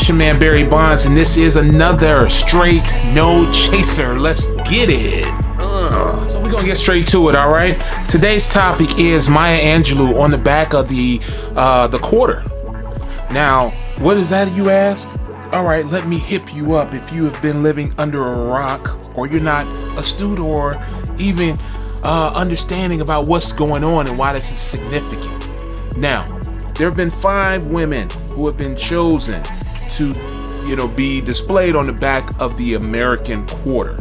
It's your man Barry Bondz, and this is another Straight No Chaser. Let's get it. So we're gonna get straight to it, all right? Today's topic is Maya Angelou on the back of the quarter. Now, what is that, you ask? All right, let me hip you up if you have been living under a rock, or you're not astute or even understanding about what's going on and why this is significant. Now, there have been 5 women who have been chosen to, be displayed on the back of the American quarter.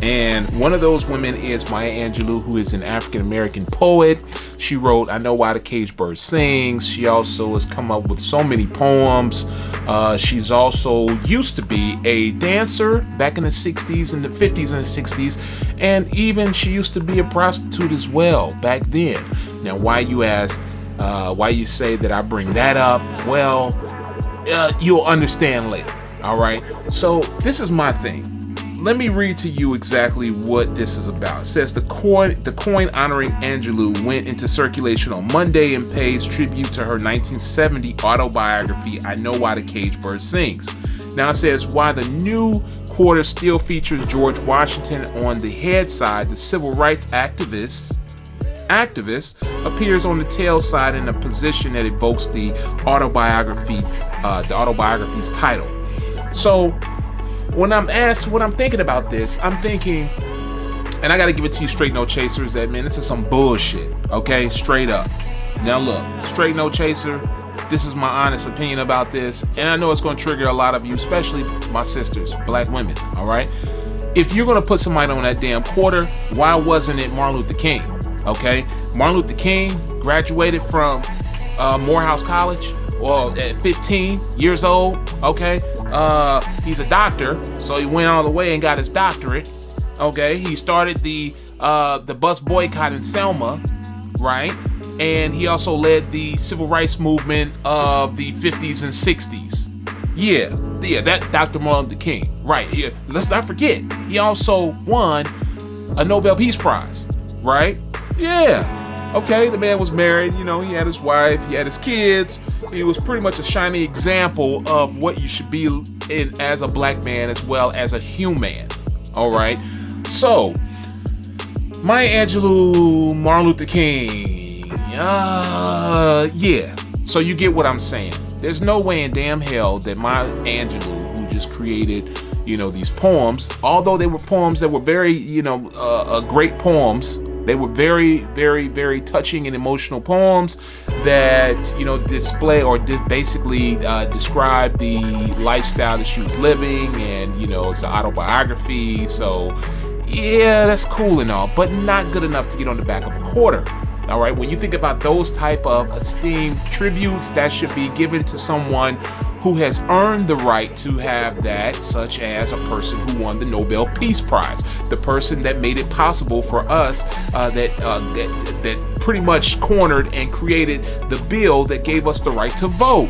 And one of those women is Maya Angelou, who is an African-American poet. She wrote I Know Why the Caged Bird Sings. She also has come up with so many poems. She's also used to be a dancer back in the 60s and the 50s and the 60s. And even she used to be a prostitute as well back then. Now, why you ask, why you say that I bring that up? Well, you'll understand later. All right. So this is my thing. Let me read to you exactly what this is about. It says the coin honoring Angelou went into circulation on Monday and pays tribute to her 1970 autobiography, I Know Why the Caged Bird Sings. Now it says, why the new quarter still features George Washington on the head side, the civil rights activist appears on the tail side in a position that evokes the autobiography's title. So when I'm asked what I'm thinking about this, I'm thinking, and I got to give it to you straight no chasers, that man, this is some bullshit, okay? Straight up. Now look, straight no chaser, this is my honest opinion about this, and I know it's going to trigger a lot of you, especially my sisters, black women, all right? If you're going to put somebody on that damn quarter, why wasn't it Martin Luther King, okay? Martin Luther King graduated from Morehouse College, well, at 15 years old, okay? He's a doctor, so he went all the way and got his doctorate, okay? He started the bus boycott in Selma, right? And he also led the civil rights movement of the 50s and 60s. Yeah, that Dr. Martin Luther King, right? Here, let's not forget, he also won a Nobel Peace Prize, right? Yeah. Okay, the man was married, he had his wife, he had his kids. He was pretty much a shining example of what you should be in as a black man as well as a human. All right. So, Maya Angelou, Martin Luther King. Yeah. So you get what I'm saying. There's no way in damn hell that Maya Angelou, who just created, these poems, although they were poems that were very, great poems. They were very, very, very touching and emotional poems that, display or basically describe the lifestyle that she was living. And, it's an autobiography. So, yeah, that's cool and all, but not good enough to get on the back of a quarter. All right. When you think about those type of esteemed tributes that should be given to someone who has earned the right to have that, such as a person who won the Nobel Peace Prize, the person that made it possible for us, that pretty much cornered and created the bill that gave us the right to vote,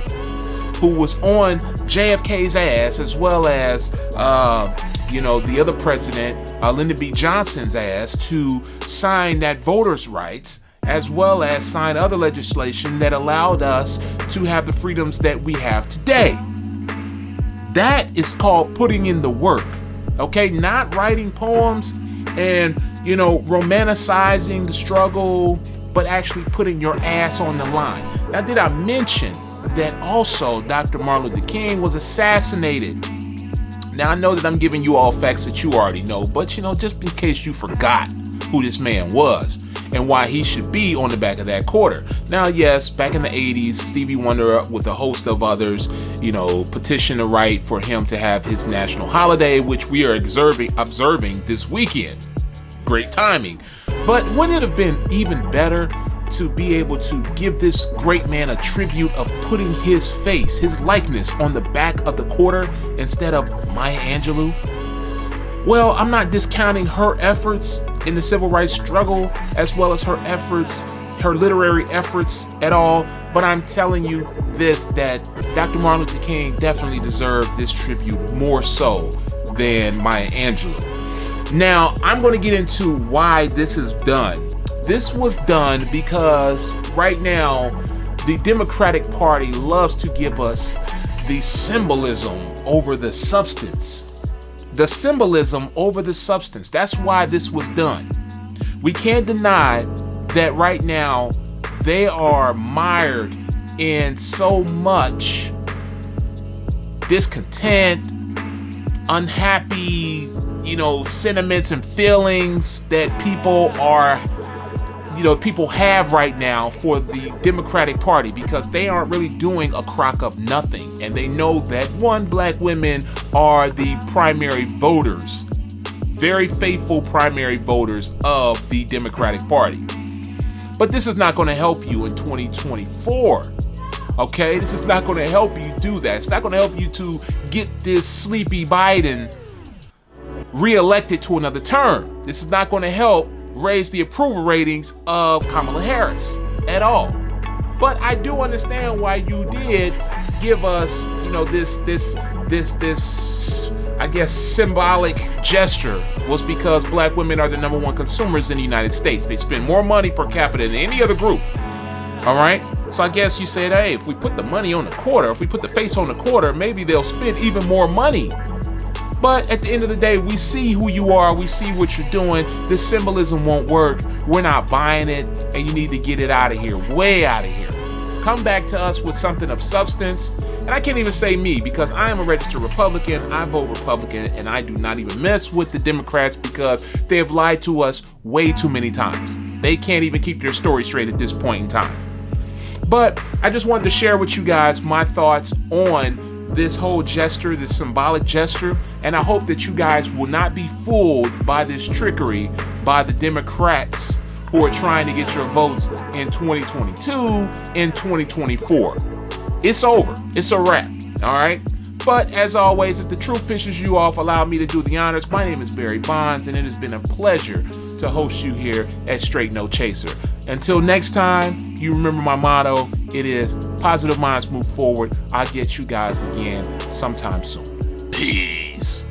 who was on JFK's ass, as well as the other president, Lyndon B. Johnson's ass, to sign that voters' rights, as well as sign other legislation that allowed us to have the freedoms that we have today. That is called putting in the work, okay? Not writing poems and, romanticizing the struggle, but actually putting your ass on the line. Now, did I mention that also Dr. Martin Luther King was assassinated? Now, I know that I'm giving you all facts that you already know, but, just in case you forgot who this man was and why he should be on the back of that quarter. Now, yes, back in the 80s, Stevie Wonder with a host of others, petitioned the right for him to have his national holiday, which we are observing this weekend. Great timing. But wouldn't it have been even better to be able to give this great man a tribute of putting his face, his likeness on the back of the quarter instead of Maya Angelou? Well, I'm not discounting her efforts in the civil rights struggle, as well as her efforts, her literary efforts at all, but I'm telling you this, that Dr. Martin Luther King definitely deserved this tribute more so than Maya Angelou. Now, I'm going to get into why this is done. This was done because right now, the Democratic Party loves to give us the symbolism over the substance. The symbolism over the substance. That's why this was done. We can't deny that right now they are mired in so much discontent, unhappy, sentiments and feelings that people have right now for the Democratic Party, because they aren't really doing a crock of nothing. And they know that, one, black women are the primary voters, very faithful primary voters of the Democratic Party. But this is not going to help you in 2024. Okay? This is not going to help you do that. It's not going to help you to get this sleepy Biden reelected to another term. This is not going to help raise the approval ratings of Kamala Harris at all. But I do understand why you did give us, this I guess symbolic gesture, was because black women are the number one consumers in the United States. They spend more money per capita than any other group. All right? So I guess you said, hey, if we put the money on the quarter, if we put the face on the quarter, maybe they'll spend even more money. But at the end of the day, we see who you are. We see what you're doing. This symbolism won't work. We're not buying it, and you need to get it out of here, way out of here. Come back to us with something of substance. And I can't even say me, because I am a registered Republican. I vote Republican, and I do not even mess with the Democrats because they have lied to us way too many times. They can't even keep their story straight at this point in time. But I just wanted to share with you guys my thoughts on this whole gesture, this symbolic gesture, and I hope that you guys will not be fooled by this trickery by the Democrats who are trying to get your votes in 2022 and 2024. It's over. It's a wrap. All right? But as always, if the truth pisses you off, allow me to do the honors. My name is Barry Bondz, and it has been a pleasure to host you here at Straight No Chaser. Until next time, you remember my motto. It is positive minds move forward. I'll get you guys again sometime soon. Peace.